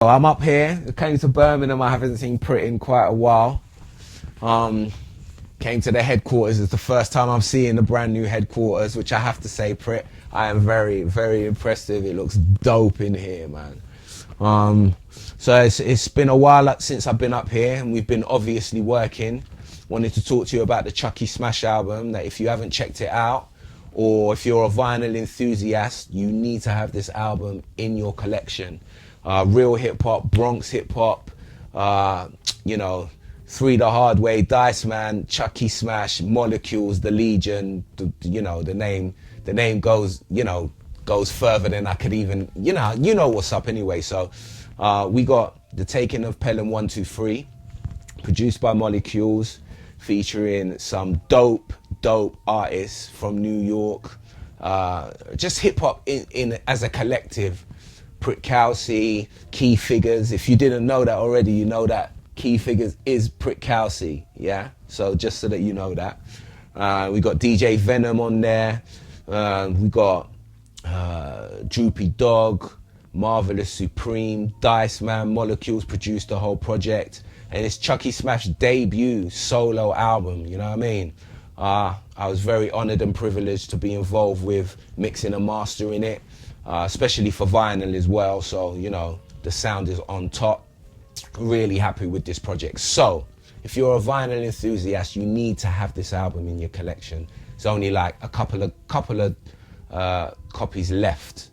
I'm up here. I came to Birmingham. I haven't seen Pritt in quite a while. Um, Came to the headquarters. It's the first time I'm seeing the brand new headquarters, which I have to say, Pritt, I am very, very impressed with. It looks dope in here, man. So it's been a while since I've been up here, and we've been obviously working. Wanted to talk to you about the Chucky Smash album. That if you haven't checked it out, or if you're a vinyl enthusiast, you need to have this album in your collection. Real hip hop, Bronx hip hop, Three the Hard Way, Dice Man, Chucky Smash, Molecules, The Legion. The name goes further than I could even. You know what's up anyway. So we got The Taking of Pelham 123, produced by Molecules, featuring some dope artists from New York. Just hip hop in as a collective. Pritt April, Key Figures. If you didn't know that already, you know that Key Figures is Pritt April, yeah? So just so that you know that. We got DJ Venom on there. We got Droopy Dog, Marvelous Supreme, Dice Man, Molecules produced the whole project. And it's Chucky Smash debut solo album, you know what I mean? I was very honored and privileged to be involved with mixing and mastering it. Especially for vinyl as well, so the sound is on top. Really happy with this project. So if you're a vinyl enthusiast, you need to have this album in your collection. It's only like a couple of copies left,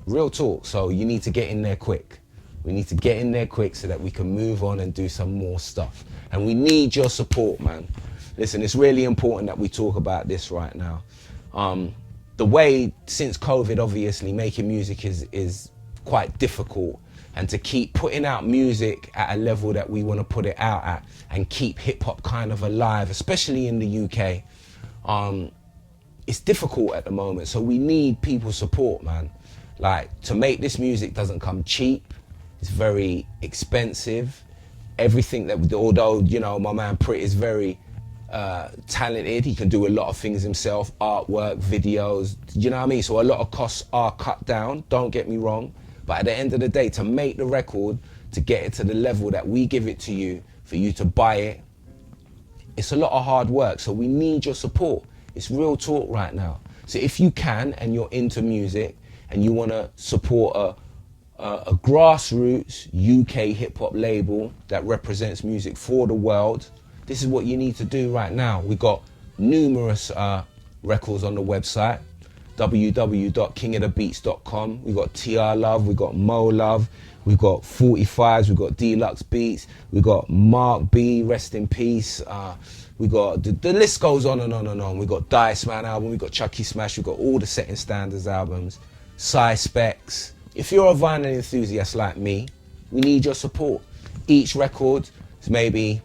real talk. So you need to get in there quick. We need to get in there quick so that we can move on and do some more stuff, and we need your support, man. Listen, it's really important that we talk about this right now. The way, since COVID, obviously, making music is quite difficult, and to keep putting out music at a level that we want to put it out at and keep hip-hop kind of alive, especially in the UK, it's difficult at the moment. So we need people's support, man. Like, to make this music doesn't come cheap. It's very expensive. Everything that, although, my man Pritt is very talented, he can do a lot of things himself, artwork, videos, you know what I mean? So a lot of costs are cut down, don't get me wrong, but at the end of the day, to make the record, to get it to the level that we give it to you, for you to buy it, it's a lot of hard work. So we need your support. It's real talk right now. So if you can, and you're into music, and you want to support a grassroots UK hip-hop label that represents music for the world, this is what you need to do right now. We got numerous records on the website, www.kingofthebeats.com. We got TR Love, we got Mo Love, we got 45s, we got Deluxe Beats, we got Mark B, rest in peace. We got, the list goes on and on and on. We got Dice Man album, we got Chucky Smash, we got all the Setting Standards albums, Sci Specs. If you're a vinyl enthusiast like me, we need your support. Each record is maybe,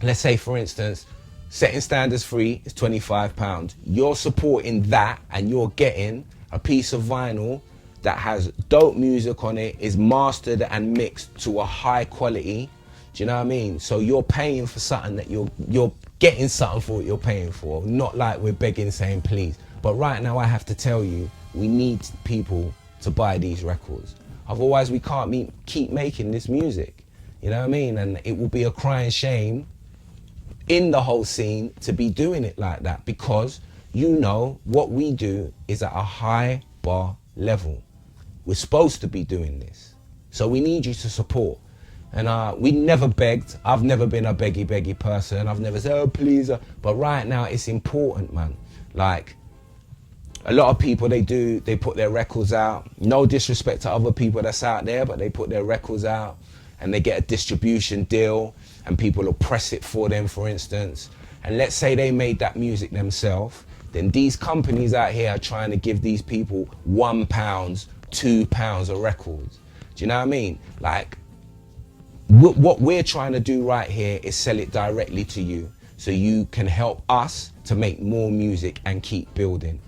let's say for instance, Setting Standards free is £25. You're supporting that, and you're getting a piece of vinyl that has dope music on it, is mastered and mixed to a high quality. Do you know what I mean? So you're paying for something that you're getting something for what you're paying for. Not like we're begging, saying please. But right now I have to tell you, we need people to buy these records. Otherwise we can't keep making this music. You know what I mean? And it will be a crying shame in the whole scene to be doing it like that, because what we do is at a high bar level. We're supposed to be doing this. So we need you to support. And we never begged. I've never been a beggy person. I've never said, oh please. But right now it's important, man. Like, a lot of people, they put their records out. No disrespect to other people that's out there, but they put their records out and they get a distribution deal, and people will press it for them, for instance. And let's say they made that music themselves, then these companies out here are trying to give these people £1, £2 a record. Do you know what I mean? Like, what we're trying to do right here is sell it directly to you, so you can help us to make more music and keep building.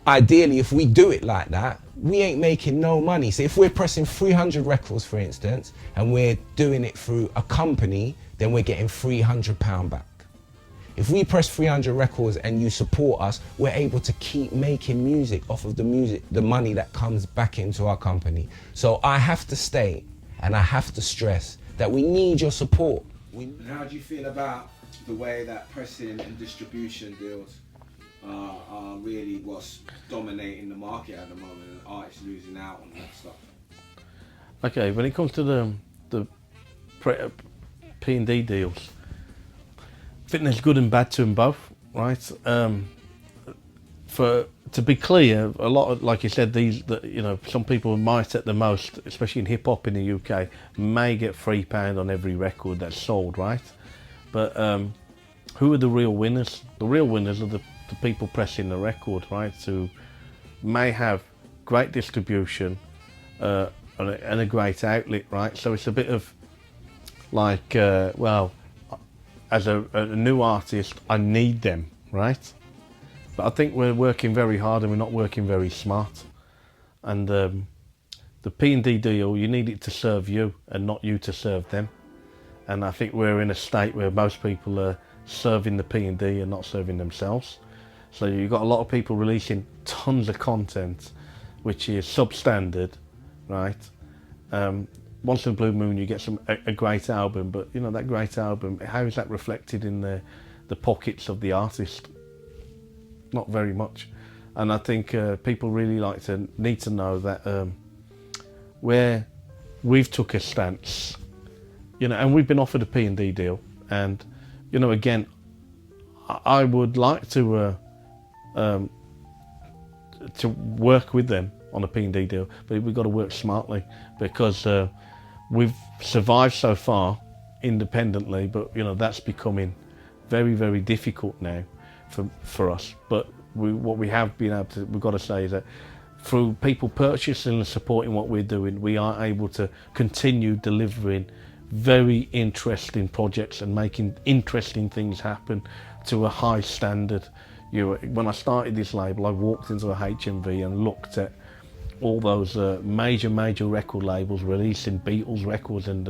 Ideally, if we do it like that, we ain't making no money. So if we're pressing 300 records, for instance, and we're doing it through a company, then we're getting £300 back. If we press 300 records and you support us, we're able to keep making music off of the music, the money that comes back into our company. So I have to state and I have to stress that we need your support. And how do you feel about the way that pressing and distribution deals are really what's dominating the market at the moment, and artists losing out on that stuff? Okay, when it comes to the P&D deals, I think there's good and bad to them both, right? To be clear, a lot of, like you said, some people might at the most, especially in hip hop in the UK, may get £3 on every record that's sold, right? But who are the real winners? The real winners are the people pressing the record, right? Who may have great distribution and a great outlet, right? So it's a bit of like, well, as a new artist, I need them, right? But I think we're working very hard and we're not working very smart. And the P&D deal, you need it to serve you and not you to serve them. And I think we're in a state where most people are serving the P&D and not serving themselves. So you've got a lot of people releasing tons of content, which is substandard, right? Once in a blue moon, you get a great album, but you know that great album, how is that reflected in the pockets of the artist? Not very much. And I think people really need to know that where we've took a stance, you know, and we've been offered a P&D deal, and you know, again, I would like to work with them on a P&D deal, but we've got to work smartly, because we've survived so far independently, but you know that's becoming very, very difficult now for us. But what we have been able to, we've got to say, is that through people purchasing and supporting what we're doing, we are able to continue delivering very interesting projects and making interesting things happen to a high standard. When I started this label, I walked into a HMV and looked at all those major record labels releasing Beatles records and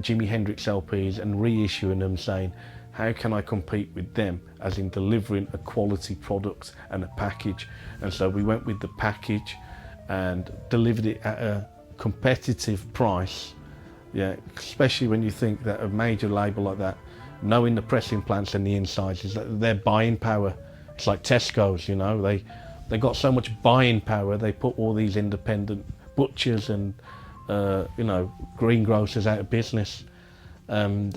Jimi Hendrix LPs and reissuing them, saying, how can I compete with them, as in delivering a quality product and a package? And so we went with the package and delivered it at a competitive price. Yeah, especially when you think that a major label like that, knowing the pressing plants and the insides, is that their buying power. It's like Tesco's, you know, they got so much buying power, they put all these independent butchers and you know, greengrocers out of business, and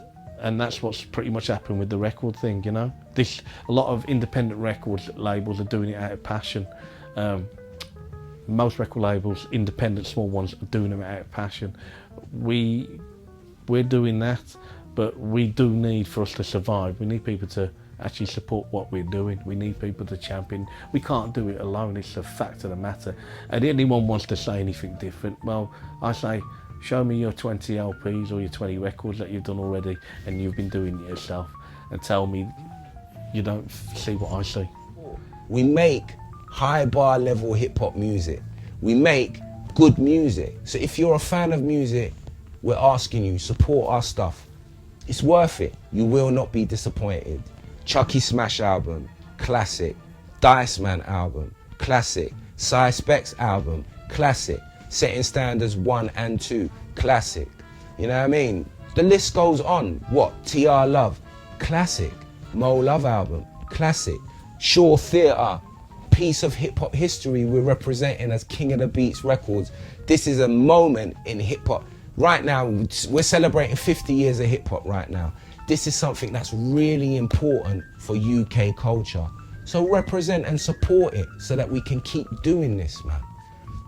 that's what's pretty much happened with the record thing, you know. A lot of independent records labels are doing it out of passion. Most record labels, independent small ones, are doing them out of passion. We're doing that, but we do need, for us to survive, we need people to actually support what we're doing. We need people to champion. We can't do it alone, it's a fact of the matter. And anyone wants to say anything different, well, I say, show me your 20 LPs or your 20 records that you've done already and you've been doing it yourself, and tell me you don't see what I see. We make high bar level hip hop music. We make good music. So if you're a fan of music, we're asking you, support our stuff. It's worth it. You will not be disappointed. Chucky Smash album, classic. Dice Man album, classic. Cy Specs album, classic. Setting Standards 1 and 2, classic. You know what I mean? The list goes on. What? TR Love, classic. Mo Love album, classic. Shaw Theatre, piece of hip hop history we're representing as King of the Beats Records. This is a moment in hip hop. Right now, we're celebrating 50 years of hip hop right now. This is something that's really important for UK culture. So represent and support it so that we can keep doing this, man.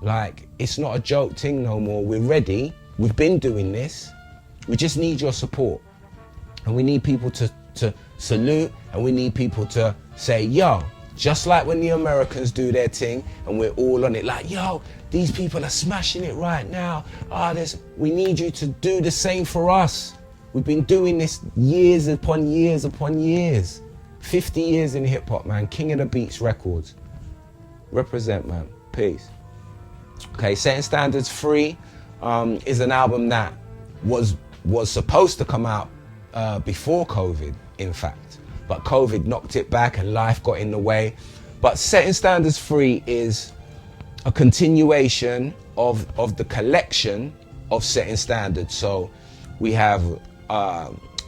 Like, it's not a joke thing no more. We're ready. We've been doing this. We just need your support. And we need people to salute, and we need people to say, yo, just like when the Americans do their thing and we're all on it, like, yo, these people are smashing it right now. We need you to do the same for us. We've been doing this years upon years upon years. 50 years in hip hop, man. King of the Beats Records. Represent, man. Peace. Okay, Setting Standards 3 is an album that was supposed to come out before COVID, in fact. but COVID knocked it back and life got in the way. But Setting Standards 3 is a continuation of the collection of Setting Standards. So we have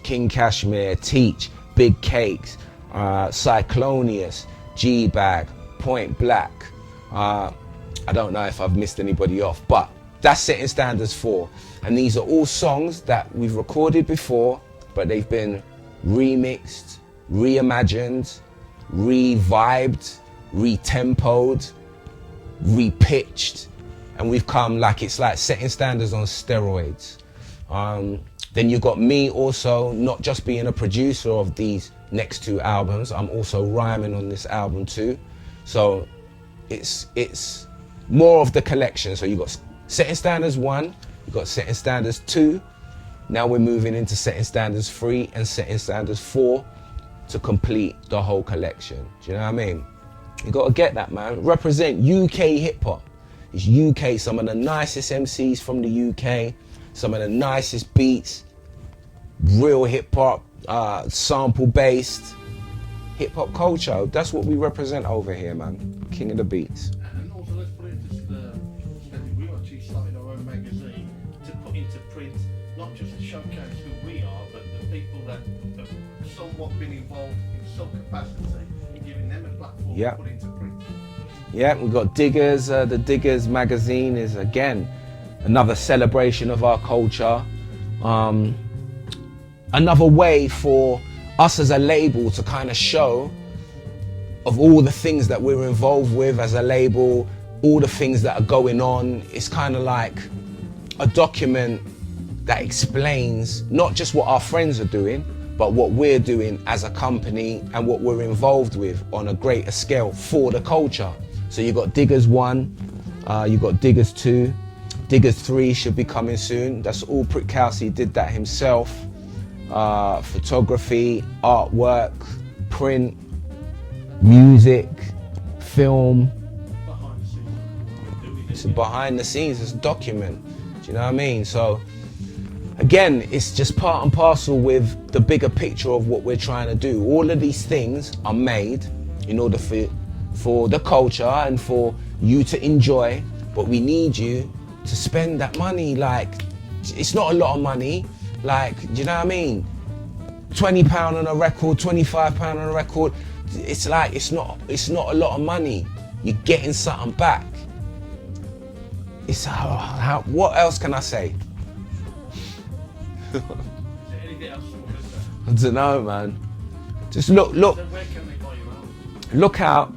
King Kashmir, Teach, Big Cakes, Cyclonius, G-Bag, Point Black. I don't know if I've missed anybody off, but that's Setting Standards 4. And these are all songs that we've recorded before, but they've been remixed, reimagined, revibed, retempoed, repitched, and we've come like it's like Setting Standards on steroids. Then you've got me also not just being a producer of these next 2 albums, I'm also rhyming on this album too. So it's more of the collection. So you've got Setting Standards 1, you've got Setting Standards 2, now we're moving into Setting Standards 3 and Setting Standards 4 to complete the whole collection. Do you know what I mean? You gotta get that, man. Represent UK hip hop. It's UK, some of the nicest MCs from the UK, some of the nicest beats, real hip hop, sample based hip hop culture. That's what we represent over here, man. King of the Beats. And also, let's put it into we actually started our own magazine to put into print, not just to showcase who we are, but the people that have somewhat been involved in some capacity, and giving them a platform to put into print. Yeah, we've got Diggers. The Diggers magazine is, again, another celebration of our culture. Another way for us as a label to kind of show of all the things that we're involved with as a label, all the things that are going on. It's kind of like a document that explains not just what our friends are doing, but what we're doing as a company and what we're involved with on a greater scale for the culture. So you've got Diggers 1, you've got Diggers 2, Diggers 3 should be coming soon. That's all Pritt April did that himself. Photography, artwork, print, music, film. It's a behind the scenes, it's a document. Do you know what I mean? So again, it's just part and parcel with the bigger picture of what we're trying to do. All of these things are made in order for the culture and for you to enjoy, but we need you to spend that money. Like, it's not a lot of money. Like, do you know what I mean? £20 on a record, £25 on a record. It's like, it's not a lot of money. You're getting something back. It's what else can I say? I don't know, man. Just look out.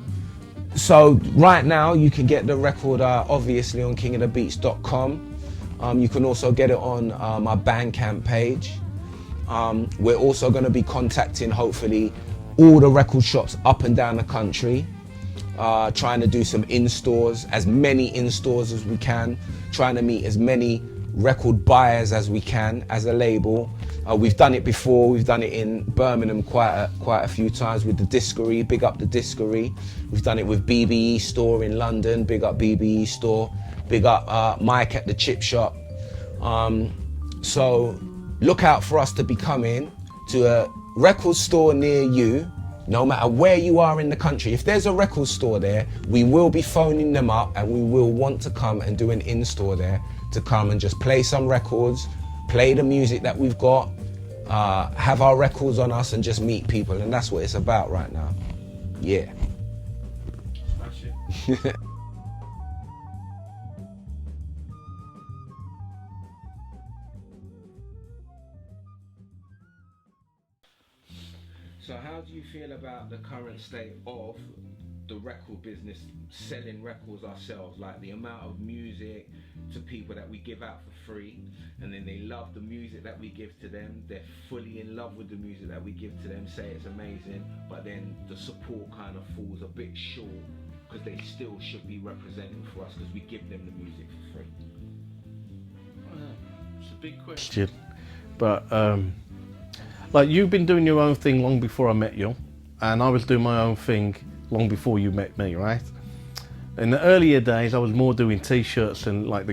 So right now you can get the record obviously on kingofthebeats.com. You can also get it on my Bandcamp page. We're also going to be contacting hopefully all the record shops up and down the country, trying to do some in-stores, as many in-stores as we can, trying to meet as many record buyers as we can as a label. We've done it before. We've done it in Birmingham quite a few times with the Discovery. Big up the Discovery. We've done it with BBE Store in London. Big up BBE Store. Big up Mike at the Chip Shop. So look out for us to be coming to a record store near you, no matter where you are in the country. If there's a record store there, we will be phoning them up and we will want to come and do an in-store there to come and just play some records, play the music that we've got, have our records on us and just meet people. And that's what it's about right now. Yeah. Smash it. So how do you feel about the current state of the record business, selling records ourselves, like the amount of music to people that we give out for free, and then they love the music that we give to them, they're fully in love with the music that we give to them, say it's amazing, but then the support kind of falls a bit short because they still should be representing for us because we give them the music for free? It's a big question, but like, you've been doing your own thing long before I met you, and I was doing my own thing long before you met me, right? In the earlier days, I was more doing T-shirts and like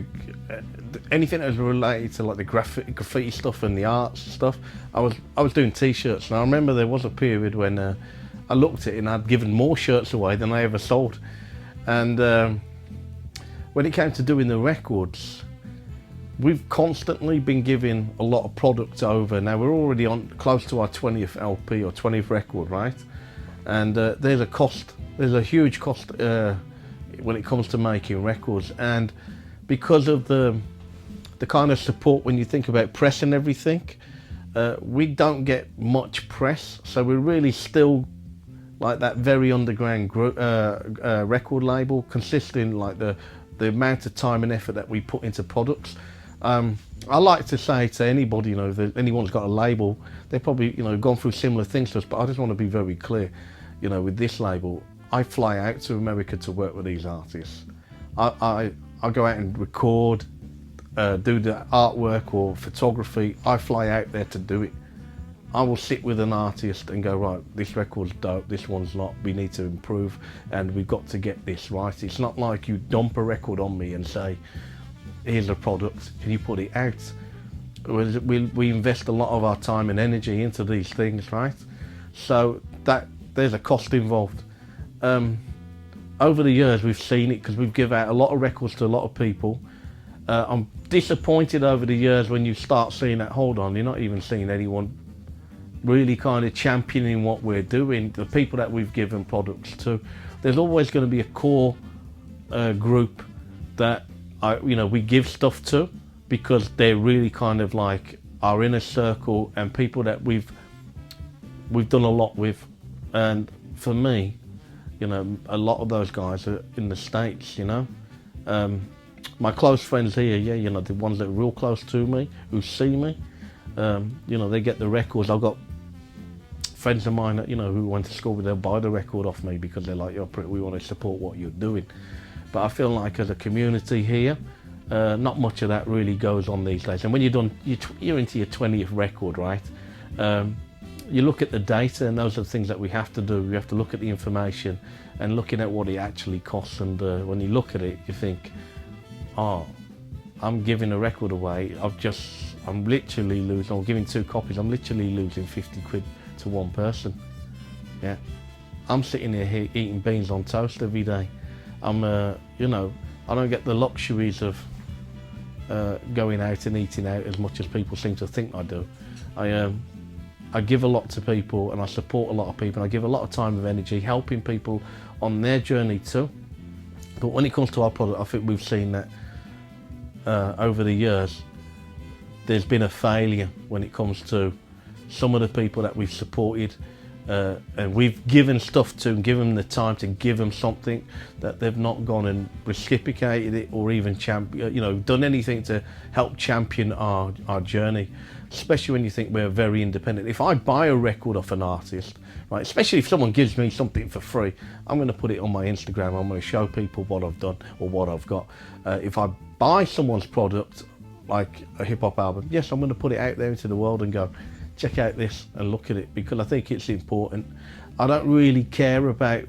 anything that was related to like the graffiti stuff and the arts stuff. I was doing T-shirts, and I remember there was a period when I looked at it and I'd given more shirts away than I ever sold. And when it came to doing the records, we've constantly been giving a lot of product over. Now we're already on close to our 20th LP or 20th record, right? And there's a huge cost when it comes to making records. And because of the kind of support when you think about press and everything, we don't get much press. So we're really still like that very underground record label, consisting like the amount of time and effort that we put into products. I like to say to anybody, if anyone's got a label, they've probably, gone through similar things to us, but I just want to be very clear, with this label, I fly out to America to work with these artists. I go out and record, do the artwork or photography. I fly out there to do it. I will sit with an artist and go, right, this record's dope, this one's not, we need to improve, and we've got to get this right. It's not like you dump a record on me and say, here's a product, can you put it out? We invest a lot of our time and energy into these things, right? So there's a cost involved. Over the years we've seen it because we've given out a lot of records to a lot of people. I'm disappointed over the years when you start seeing that, hold on, you're not even seeing anyone really kind of championing what we're doing, the people that we've given products to. There's always going to be a core group that we give stuff to because they're really kind of like our inner circle and people that we've done a lot with. And for me, a lot of those guys are in the States, my close friends here, the ones that are real close to me, who see me, they get the records. I've got friends of mine that, who went to school, they'll buy the record off me because they're like, we want to support what you're doing. But I feel like as a community here, not much of that really goes on these days. And when you're into your 20th record, right? You look at the data, and those are the things that we have to do. We have to look at the information and looking at what it actually costs. And when you look at it, you think, I'm giving a record away. I'm literally losing. I'm giving 2 copies. I'm literally losing 50 quid to one person. Yeah, I'm sitting here eating beans on toast every day. I'm, I don't get the luxuries of going out and eating out as much as people seem to think I do. I give a lot to people and I support a lot of people. And I give a lot of time and energy helping people on their journey too. But when it comes to our product, I think we've seen that over the years, there's been a failure when it comes to some of the people that we've supported. And we've given stuff to and given them the time to give them something that they've not gone and reciprocated it or even done anything to help champion our journey, especially when you think we're very independent. If I buy a record off an artist, right, especially if someone gives me something for free, I'm going to put it on my Instagram. I'm going to show people what I've done or what I've got. If I buy someone's product, like a hip hop album, yes, I'm going to put it out there into the world and go, check out this and look at it, because I think it's important. I don't really care about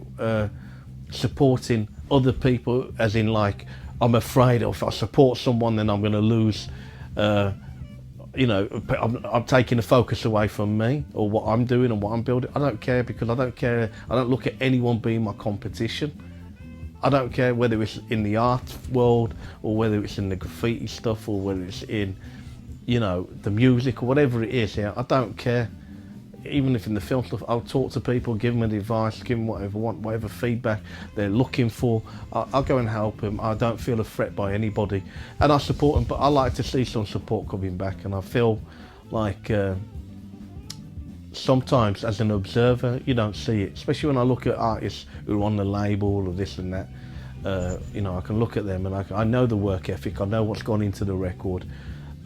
supporting other people, as in like, I'm afraid if I support someone then I'm going to lose, I'm taking the focus away from me or what I'm doing and what I'm building. I don't care, because I don't look at anyone being my competition. I don't care whether it's in the art world or whether it's in the graffiti stuff or whether it's in the music or whatever it is. I don't care. Even if in the film stuff, I'll talk to people, give them advice, give them whatever feedback they're looking for. I'll go and help them. I don't feel a threat by anybody, and I support them. But I like to see some support coming back, and I feel like sometimes as an observer you don't see it, especially when I look at artists who are on the label or this and that. I can look at them and I know the work ethic. I know what's gone into the record.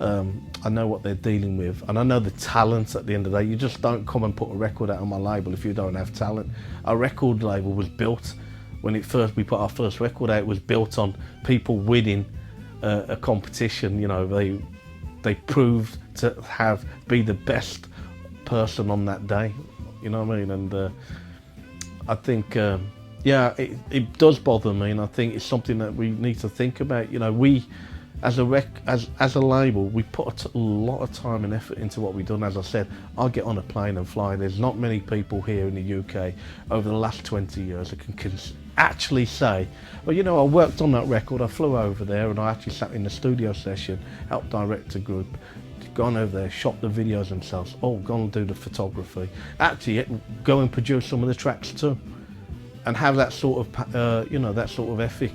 I know what they're dealing with, and I know the talent at the end of the day. You just don't come and put a record out on my label if you don't have talent. Our record label was built, when we put our first record out, it was built on people winning a competition. They proved to be the best person on that day, you know what I mean? And I think Yeah, it does bother me, and I think it's something that we need to think about. You know, we as a label, we put a lot of time and effort into what we've done. As I said, I'll get on a plane and fly. There's not many people here in the UK over the last 20 years that can actually say, well, you know, I worked on that record, I flew over there and I actually sat in the studio session, helped direct a group, gone over there, shot the videos themselves, gone and do the photography, actually go and produce some of the tracks too, and have that sort of, you know, that sort of ethic.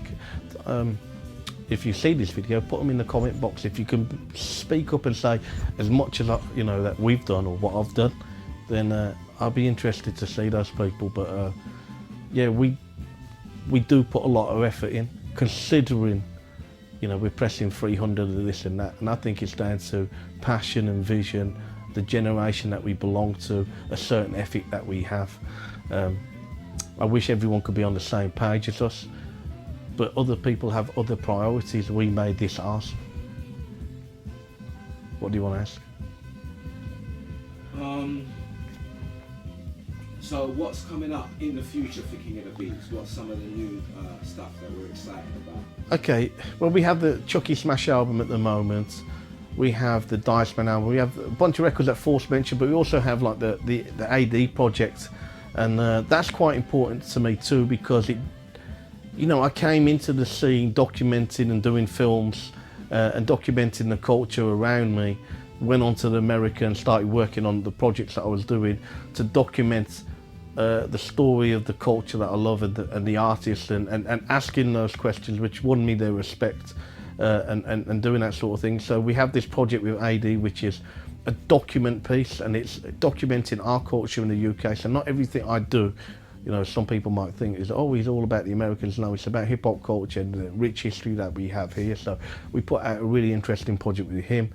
If you see this video, put them in the comment box. If you can speak up and say as much as you know that we've done or what I've done, then I'll be interested to see those people. But yeah, we do put a lot of effort in, considering, you know, we're pressing 300 of this and that, and I think it's down to passion and vision, the generation that we belong to, a certain ethic that we have. I wish everyone could be on the same page as us, but other people have other priorities. We made this ours. What do you want to ask? So what's coming up in the future for King of the Beats? What's some of the new stuff that we're excited about? Okay, well, we have the Chucky Smash album at the moment. We have the Dice Man album. We have a bunch of records that Force mentioned, but we also have like the AD project, and that's quite important to me too, because it, you know, I came into the scene documenting and doing films and documenting the culture around me. Went on to America and started working on the projects that I was doing to document the story of the culture that I love and the artists, and asking those questions which won me their respect, and doing that sort of thing. So we have this project with AD, which is a document piece, and it's documenting our culture in the UK. So not everything I do, you know, some people might think is, oh, he's all about the Americans. No, it's about hip hop culture and the rich history that we have here. So we put out a really interesting project with him.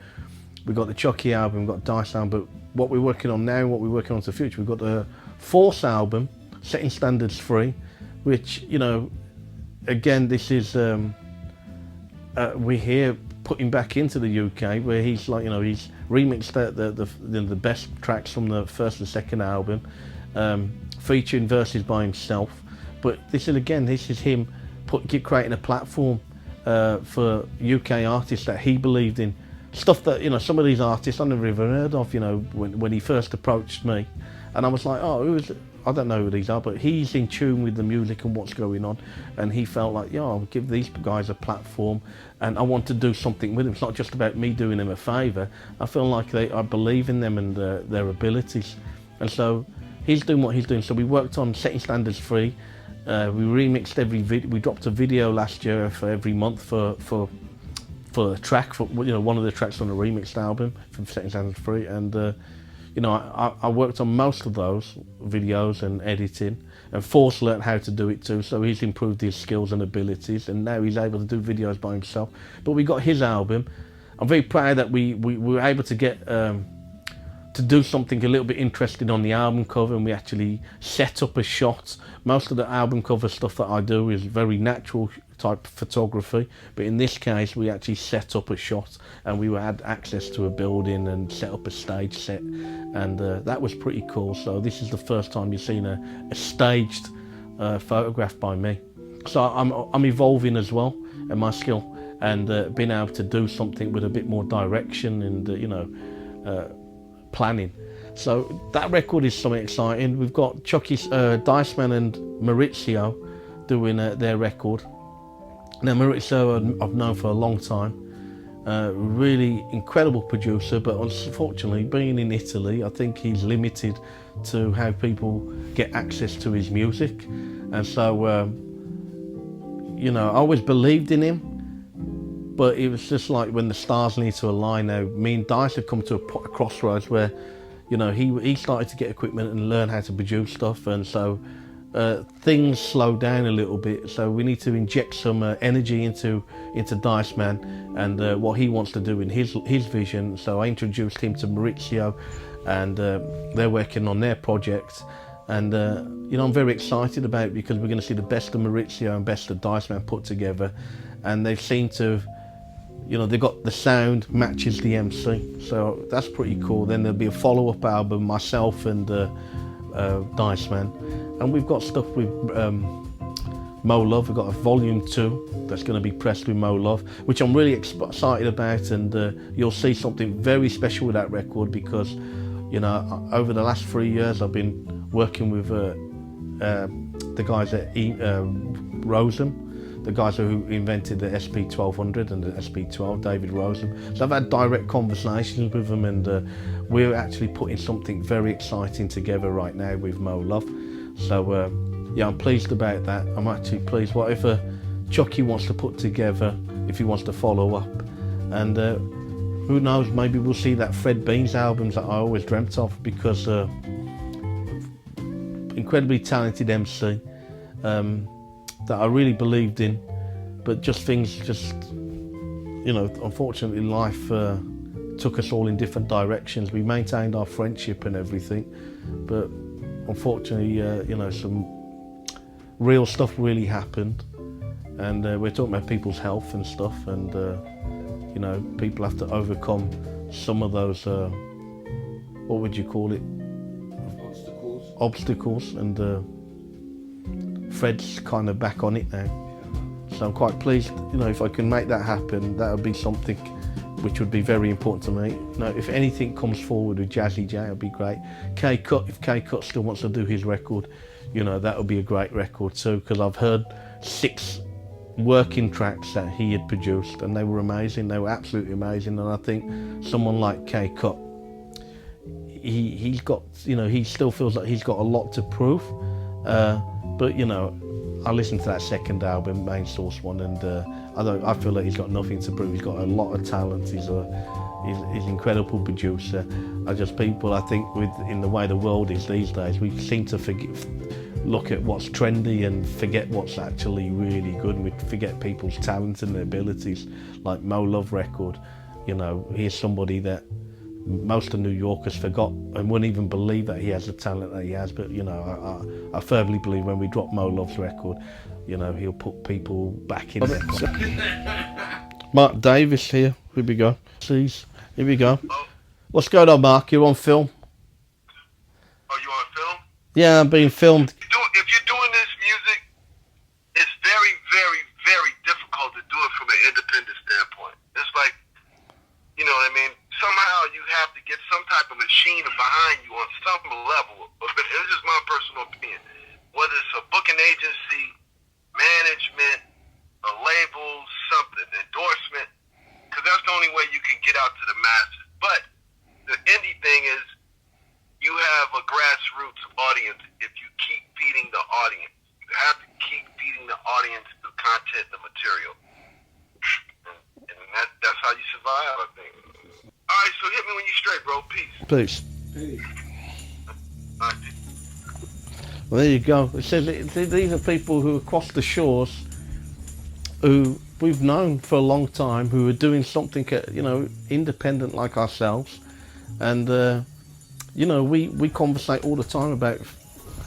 We've got the Chucky album, we've got Dice album, but what we're working on now, what we're working on to the future, we've got the Force album, Setting Standards Free, which, you know, again, this is, we're here putting back into the UK, where he's like, you know, he's remixed the best tracks from the first and second album, featuring verses by himself. But this is him creating a platform for UK artists that he believed in. Stuff that, you know, some of these artists I never even heard of, you know, when he first approached me. And I was like, I don't know who these are, but he's in tune with the music and what's going on. And he felt like, I'll give these guys a platform, and I want to do something with them. It's not just about me doing them a favour. I feel like I believe in them and their abilities. And so he's doing what he's doing. So we worked on Setting Standards Free. We remixed we dropped a video last year for every month for a track, for, you know, one of the tracks on the remixed album from Setting Standards Free, and you know, I worked on most of those videos and editing, and Force learnt how to do it too, so he's improved his skills and abilities, and now he's able to do videos by himself. But we got his album. I'm very proud that we were able to get to do something a little bit interesting on the album cover, and we actually set up a shot. Most of the album cover stuff that I do is very natural type photography, but in this case we actually set up a shot, and we had access to a building and set up a stage set, and that was pretty cool. So this is the first time you've seen a staged photograph by me. So I'm evolving as well in my skill, and being able to do something with a bit more direction and you know, planning. So that record is something exciting. We've got Chucky's Dice Man and Maurizio doing their record. Now, Maurizio I've known for a long time, really incredible producer, but unfortunately being in Italy, I think he's limited to how people get access to his music. And so, you know, I always believed in him, but it was just like when the stars need to align. Now, me and Dice had come to a crossroads where, you know, he started to get equipment and learn how to produce stuff, and so things slowed down a little bit. So we need to inject some energy into Dice Man and what he wants to do in his vision. So I introduced him to Maurizio, and they're working on their project. And you know, I'm very excited about it because we're going to see the best of Maurizio and best of Dice Man put together, and they've seemed to, you know, they've got the sound matches the MC, so that's pretty cool. Then there'll be a follow-up album, myself and Dice Man, and we've got stuff with Mo Love. We've got a volume 2 that's going to be pressed with Mo Love, which I'm really excited about, and you'll see something very special with that record because, you know, over the last 3 years I've been working with the guys at Rosem, the guys who invented the SP1200 and the SP12, David Rosem. So I've had direct conversations with them, and we're actually putting something very exciting together right now with Mo Love. So yeah, I'm pleased about that. I'm actually pleased. Whatever Chucky wants to put together, if he wants to follow up, and who knows, maybe we'll see that Fred Beans albums that I always dreamt of, because incredibly talented MC that I really believed in, but things you know, unfortunately life took us all in different directions. We maintained our friendship and everything, but unfortunately, you know, some real stuff really happened, and we're talking about people's health and stuff, and you know, people have to overcome some of those, what would you call it? Obstacles, and Fred's kind of back on it now. So I'm quite pleased, you know, if I can make that happen, that would be something which would be very important to me. You know, if anything comes forward with Jazzy J, it'd be great. K-Cut, if K-Cut still wants to do his record, you know, that would be a great record too, because I've heard 6 working tracks that he had produced, and they were amazing. They were absolutely amazing, and I think someone like K-Cut, he's got, you know, he still feels like he's got a lot to prove, but you know, I listened to that second album, Main Source one, and I feel like he's got nothing to prove. He's got a lot of talent. He's an incredible producer. People, I think, in the way the world is these days, we seem to look at what's trendy and forget what's actually really good, and we forget people's talent and their abilities. Like Mo Love record, you know, he's somebody that most of New Yorkers forgot and wouldn't even believe that he has the talent that he has. But you know, I firmly believe when we drop Mo Love's record, you know, he'll put people back in there. Mark Davis here. Here we go. Please, here we go. What's going on, Mark? You're on film. Oh, you on film? Yeah, I'm being filmed. If you're doing this music, it's very, very, very difficult to do it from an independent standpoint. It's like, you know what I mean? Somehow you have to get some type of machine behind you on some level. But it's just my personal opinion. Whether it's a booking agency, management, a label, something, endorsement, because that's the only way you can get out to the masses. But the indie thing is, you have a grassroots audience if you keep feeding the audience. You have to keep feeding the audience the content, the material. And that's how you survive, I think. All right, so hit me when you're straight, bro. Peace. Peace. All right. Well, there you go. It says these are people who across the shores, who we've known for a long time, who are doing something, you know, independent like ourselves, and you know, we conversate all the time about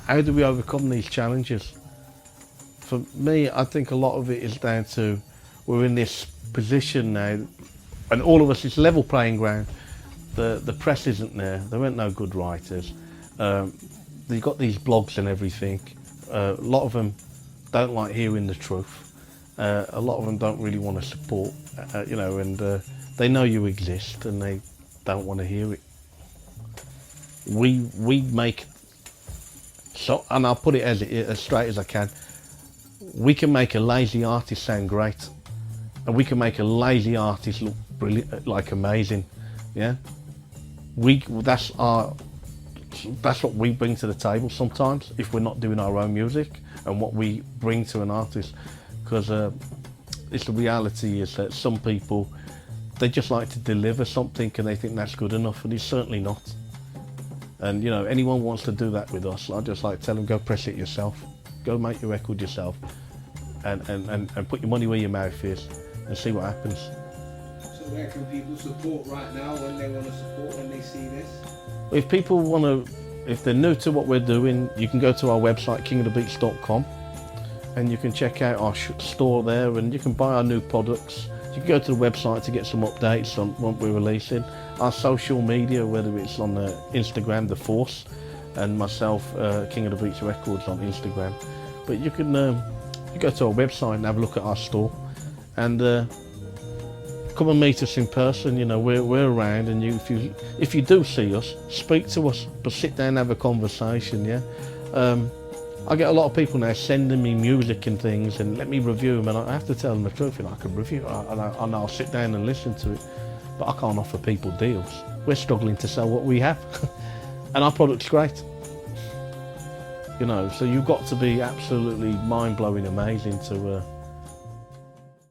how do we overcome these challenges. For me, I think a lot of it is down to we're in this position now, and all of us, it's level playing ground. The press isn't there. There ain't no good writers. They've got these blogs and everything. A lot of them don't like hearing the truth. A lot of them don't really want to support, you know, and they know you exist and they don't want to hear it. We make, so, and I'll put it as straight as I can, we can make a lazy artist sound great, and we can make a lazy artist look brilliant, like amazing. Yeah, that's what we bring to the table sometimes if we're not doing our own music, and what we bring to an artist, because it's the reality is that some people, they just like to deliver something and they think that's good enough, and it's certainly not. And you know, anyone wants to do that with us, I just like to tell them, go press it yourself, go make your record yourself, and put your money where your mouth is and see what happens. So where can people support right now when they want to support, when they see this? If people want to, if they're new to what we're doing, you can go to our website, kingofthebeats.com, and you can check out our store there, and you can buy our new products. You can go to the website to get some updates on what we're releasing. Our social media, whether it's on Instagram, The Force, and myself, King of the Beats Records on Instagram. But you can you go to our website and have a look at our store, and come and meet us in person. You know, we're around, and if you do see us, speak to us, but sit down and have a conversation. Yeah. I get a lot of people now sending me music and things and let me review them, and I have to tell them the truth. You know, I can review it, and I'll sit down and listen to it, but I can't offer people deals. We're struggling to sell what we have, and our product's great. You know, so you've got to be absolutely mind-blowing amazing to